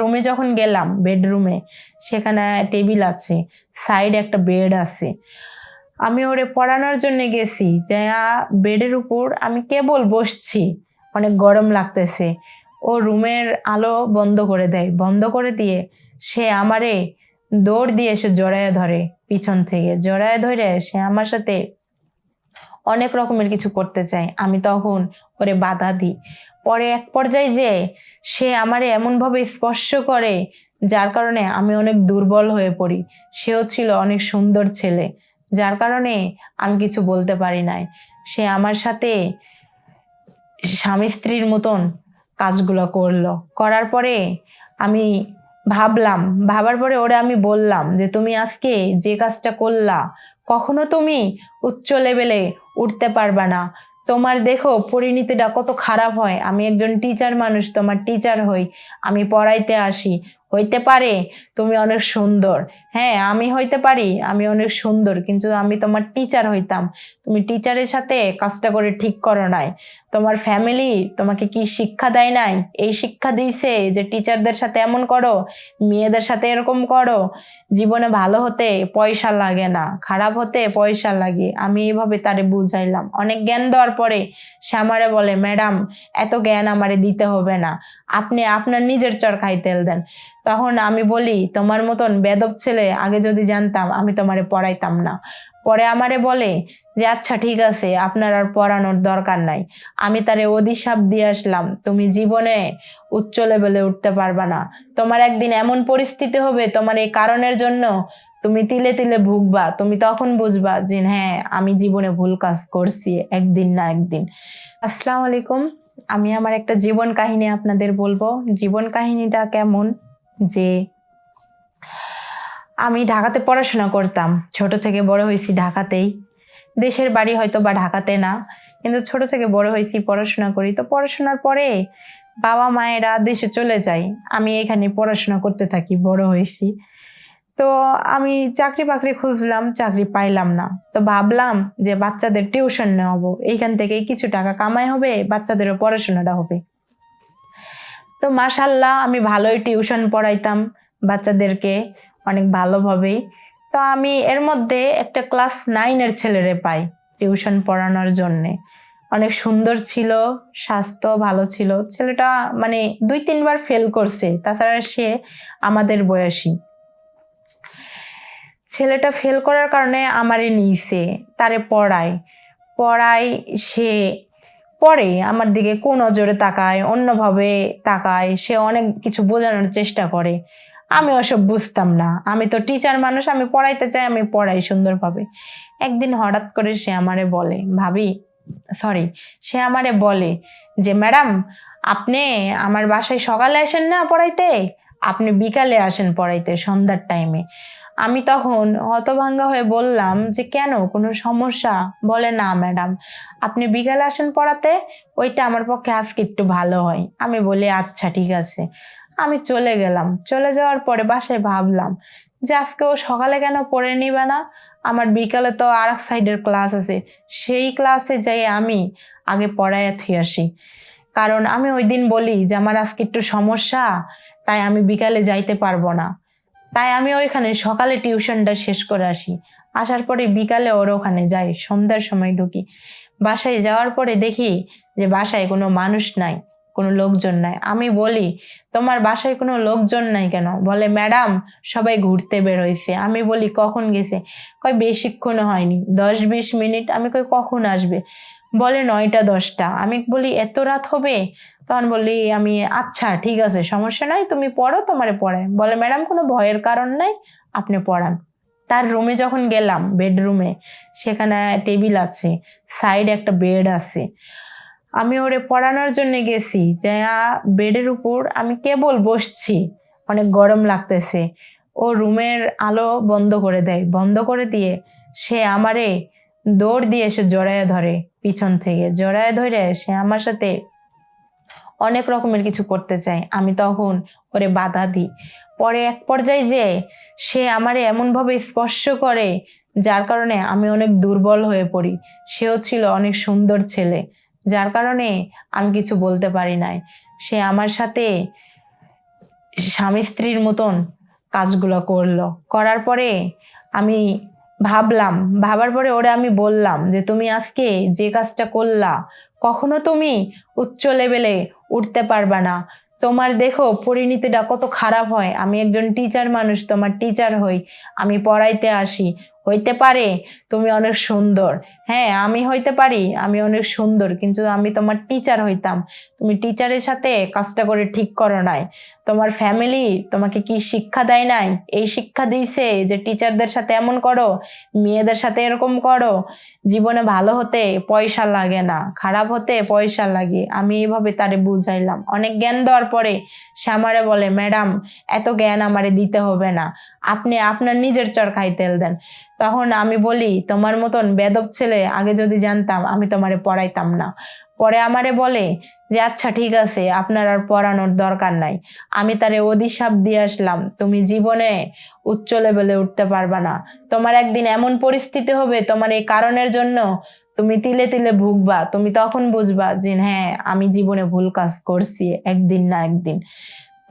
রুমে যখন গেলাম বেডরুমে, সেখানে টেবিল আছে, সাইডে একটা বেড আছে। আমি ওরে পড়ানোর জন্য গেছি, যে বেডের উপর আমি কেবল বসছি, অনেক গরম লাগতেছে। ও রুমের আলো বন্ধ করে দেয়, বন্ধ করে দিয়ে সে আমারে দৌড় দিয়ে এসে জড়ায় ধরে, পিছন থেকে জড়ায় ধরে সে আমার সাথে অনেক রকমের কিছু করতে চায়। আমি তখন ওরে বাধা দিই। পরে এক পর্যায়ে যে সে আমারে এমনভাবে স্পর্শ করে, যার কারণে আমি অনেক দুর্বল হয়ে পড়ি। সেও ছিল অনেক সুন্দর ছেলে, যার কারণে আমি কিছু বলতে পারি নাই। সে আমার সাথে স্বামী স্ত্রীর মতন কাজগুলো করলো। করার পরে আমি ভাবার পরে ওরে আমি বললাম যে তুমি আজকে যে কাজটা করলা, কখনো তুমি উচ্চ লেভেলে উঠতে পারবা না। তোমার দেখো পরিণতিটা কত খারাপ হয়। আমি একজন টিচার মানুষ, তোমার টিচার হই, আমি পড়াইতে আসি। হইতে পারে তুমি অনেক সুন্দর, হ্যাঁ আমি হইতে পারি আমি অনেক সুন্দর, কিন্তু আমি তোমার টিচার হইতাম। তুমি টিচারের সাথে কাজটা করে ঠিক করো নাই। তোমার ফ্যামিলি তোমাকে কি শিক্ষা দেয় নাই? এই শিক্ষা দিয়েছে যে টিচারদের সাথে এমন করো, মেয়েদের সাথে এরকম করো। জীবনে ভালো হতে পয়সা লাগে না, খারাপ হতে পয়সা লাগে। আমি এইভাবে তারে বুঝাইলাম। অনেক জ্ঞান দেওয়ার পরে সে আমারে বলে, ম্যাডাম এত জ্ঞান আমারে দিতে হবে না, আপনি আপনার নিজের চরকায় তেল দেন। তখন আমি বলি, তোমার মতন বেদব ছেলে আগে যদি জানতাম আমি তোমারে পড়াইতাম না। পরে আমারে বলে যে আচ্ছা ঠিক আছে, আপনার আর পড়ানোর দরকার নাই। আমি তারে অভিশাপ দিয়ে আসলাম, তুমি জীবনে উচ্চ লেভেলে উঠতে পারবা না। তোমার একদিন এমন পরিস্থিতি হবে, তোমার এই কারণের জন্য তুমি তিলে তিলে ভুগবা। তুমি তখন বুঝবা যে হ্যাঁ আমি জীবনে ভুল কাজ করছি একদিন না একদিন। আসসালামু আলাইকুম। আমি আমার একটা জীবন কাহিনী আপনাদের বলবো। জীবন কাহিনীটা কেমন, যে আমি ঢাকাতে পড়াশোনা করতাম, ছোট থেকে বড় হয়েছি ঢাকাতেই। দেশের বাড়ি হয়তো বা ঢাকাতে না, কিন্তু ছোট থেকে বড় হয়েছি, পড়াশোনা করি। তো পড়াশোনার পরে বাবা মায়েরা দেশে চলে যায়, আমি এখানে পড়াশোনা করতে থাকি, বড় হয়েছি। তো আমি চাকরি বাকরি খুঁজলাম, চাকরি পাইলাম না। তো ভাবলাম যে বাচ্চাদের টিউশন নেওয়াবো, এইখান থেকেই কিছু টাকা কামাই হবে, বাচ্চাদেরও পড়াশোনাটা হবে। তো মাশাল্লাহ আমি ভালোই টিউশন পড়াইতাম বাচ্চাদেরকে, অনেক ভালোভাবেই। তো আমি এর মধ্যে একটা ক্লাস 9-এর ছেলেরে পাই টিউশন পড়ানোর জন্যে। অনেক সুন্দর ছিল, স্বাস্থ্য ভালো ছিল। ছেলেটা মানে 2-3 বার ফেল করছে, তাছাড়া সে আমাদের বয়সী। ছেলেটা ফেল করার কারণে আমারে নিয়েছে, তারে পড়ায় সে পরে আমার দিকে কোন নজরে তাকায়, অন্যভাবে তাকায়, সে অনেক কিছু বোঝানোর চেষ্টা করে। আমি ওসব বুঝতাম না, আমি তো টিচার মানুষ, আমি পড়াইতে চাই, আমি পড়াই সুন্দরভাবে। একদিন হঠাৎ করে সে আমারে বলে, সে আমারে বলে যে ম্যাডাম আপনি আমার বাসায় সকালে আসেন না পড়াইতে, আপনি বিকালে আসেন পড়াইতে, সন্ধ্যার টাইমে। আমি তখন হতভাঙ্গা হয়ে বললাম যে কেন, কোনো সমস্যা? বলে না ম্যাডাম, আপনি বিকালে আসেন পড়াতে, ওইটা আমার পক্ষে আজকে একটু ভালো হয়। আমি বলি আচ্ছা ঠিক আছে। আমি চলে গেলাম। চলে যাওয়ার পরে বাসায় ভাবলাম যে আজকে ও সকালে কেন পড়ে নিবে না, আমার বিকালে তো আর এক সাইডের ক্লাস আছে, সেই ক্লাসে যাই আমি আগে পড়াইয়া থুয়ে আসি। কারণ আমি ওই দিন বলি যে আমার আজকে একটু সমস্যা, তাই আমি বিকালে যাইতে পারবো না। তাই আমি ওইখানে সকালে টিউশনটা শেষ করে আসি। আসার পরে বিকালে ওর ওখানে যাই, সন্ধ্যার সময় ঢুকি। বাসায় যাওয়ার পরে দেখি যে বাসায় কোনো মানুষ নাই, কোনো লোকজন নাই। আমি বলি তোমার বাসায় কোনো লোকজন নাই কেন? বলে ম্যাডাম সবাই ঘুরতে বের হয়েছে। আমি বলি কখন গেছে? কয় বেশিক্ষণ হয়নি, 10-20 মিনিট। আমি কই কখন আসবে? বলে 9টা 10টা। আমি বলি এত রাত হবে? তখন বলি আমি আচ্ছা ঠিক আছে, সমস্যা নাই, তুমি পড়ো, তোমারে পড়ায়। বলে ম্যাডাম কোনো ভয়ের কারণ নাই, আপনি পড়ান। তার রুমে যখন গেলাম বেডরুমে, সেখানে টেবিল আছে, সাইডে একটা বেড আছে। আমি ওরে পড়ানোর জন্য গেছি, যে বেডের উপর আমি কেবল বসছি, অনেক গরম লাগতেছে। ও রুমের আলো বন্ধ করে দেয়, বন্ধ করে দিয়ে সে আমারে দৌড় দিয়ে এসে জড়ায় ধরে, পিছন থেকে জড়ায় ধরে সে আমার সাথে অনেক রকমের কিছু করতে চায়। আমি তখন ওরে বাধা দিই। পরে এক পর্যায়ে যে সে আমারে এমনভাবে স্পর্শ করে, যার কারণে আমি অনেক দুর্বল হয়ে পড়ি। সেও ছিল অনেক সুন্দর ছেলে, যার কারণে আমি কিছু বলতে পারি নাই। সে আমার সাথে স্বামী স্ত্রীর মতন কাজগুলো করলো। করার পরে আমি ভাবার পরে ওরে আমি বললাম যে তুমি আজকে যে কাজটা করলা কখনো তুমি উচ্চ লেভেলে উঠতে পারবা না। তোমার দেখো পরিণতিটা কত খারাপ হয়। আমি একজন টিচার মানুষ, তোমার টিচার হই, আমি পড়াইতে আসি। হইতে পারে তুমি অনেক সুন্দর, হ্যাঁ আমি হইতে পারি আমি অনেক সুন্দর, কিন্তু আমি তোমার টিচার হইতাম। তুমি টিচারের সাথে কাজটা করে ঠিক করো নাই। তোমার ফ্যামিলি তোমাকে কি শিক্ষা দেয় নাই? এই শিক্ষা দিয়েছে যে টিচারদের সাথে এমন করো, মেয়েদের সাথে এরকম করো। জীবনে ভালো হতে পয়সা লাগে না, খারাপ হতে পয়সা লাগে। আমি এইভাবে তারে বুঝাইলাম। অনেক জ্ঞান দেওয়ার পরে সে আমারে বলে, ম্যাডাম এত জ্ঞান আমারে দিতে হবে না, আপনি আপনার নিজের চরকায় তেল দেন। তখন আমি বলি, তোমার মতন বেদব ছেলে আগে যদি জানতাম আমি তোমারে পড়াইতাম না। পরে আমারে বলে যে আচ্ছা ঠিক আছে, আপনার আর পড়ানোর দরকার নাই। আমি তারে অভিশাপ দিয়ে আসলাম, তুমি জীবনে উচ্চ লেভেলে উঠতে পারবা না। তোমার একদিন এমন পরিস্থিতি হবে, তোমার এই কারণের জন্য তুমি তিলে তিলে ভুগবা। তুমি তখন বুঝবা যে হ্যাঁ আমি জীবনে ভুল কাজ করছি একদিন না একদিন।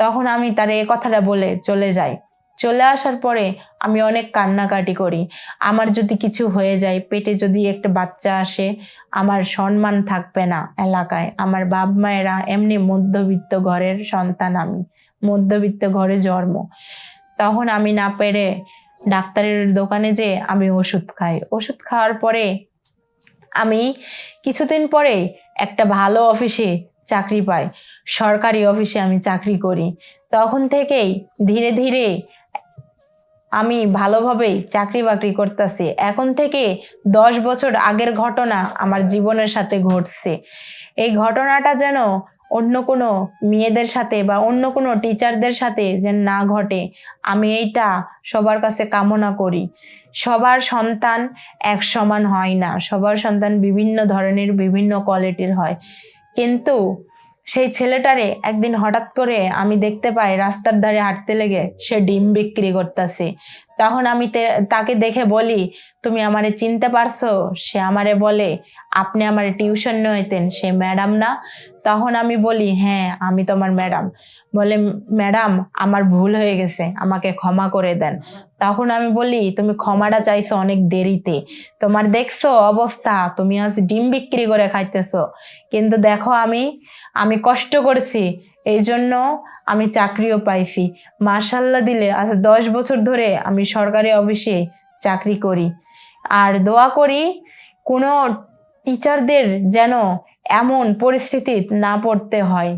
তখন আমি তারে এই কথাটা বলে চলে যাই। চলে আসার পরে আমি অনেক কান্নাকাটি করি। আমার যদি কিছু হয়ে যায়, পেটে যদি একটা বাচ্চা আসে, আমার সম্মান থাকবে না এলাকায়। আমার বাপ মায়েরা এমনি মধ্যবিত্ত ঘরের সন্তান, আমি মধ্যবিত্ত ঘরে জন্ম। তখন আমি না পেরে ডাক্তারের দোকানে যেয়ে আমি ওষুধ খাই। ওষুধ খাওয়ার পরে আমি কিছুদিন পরে একটা ভালো অফিসে চাকরি পাই, সরকারি অফিসে আমি চাকরি করি। তখন থেকেই ধীরে ধীরে আমি ভালোভাবেই চাকরি বাকরি করতেছি। এখন থেকে 10 বছর আগের ঘটনা আমার জীবনের সাথে ঘটছে। এই ঘটনাটা যেন অন্য কোনো মেয়েদের সাথে বা অন্য কোনো টিচারদের সাথে যেন না ঘটে, আমি এইটা সবার কাছে কামনা করি। সবার সন্তান এক সমান হয় না, সবার সন্তান বিভিন্ন ধরনের বিভিন্ন কোয়ালিটির হয়। কিন্তু সেই ছেলেটারে একদিন হঠাৎ করে আমি দেখতে পাই রাস্তার ধারে হাঁটতে লেগে সে ডিম বিক্রি করতেছে। তখন আমি তাকে দেখে বলি, তুমি আমারে চিনতে পারছো? সে আমারে বলে, আপনি আমারে টিউশন নিতেন সে ম্যাডাম না? তখন আমি বলি, হ্যাঁ আমি তোমার ম্যাডাম। বলে, ম্যাডাম আমার ভুল হয়ে গেছে, আমাকে ক্ষমা করে দেন। তখন আমি বলি, তুমি ক্ষমাটা চাইছো অনেক দেরিতে। তোমার দেখছো অবস্থা, তুমি আজ ডিম বিক্রি করে খাইতেছো। কিন্তু দেখো আমি কষ্ট করেছি, এই জন্য আমি চাকরিও পাইছি। মাশাল্লাহ দিলে আজ 10 বছর ধরে আমি সরকারি অফিসে চাকরি করি। আর দোয়া করি কোনো টিচারদের যেন এমন পরিস্থিতি না পড়তে হয়।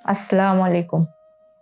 আসসালামু আলাইকুম।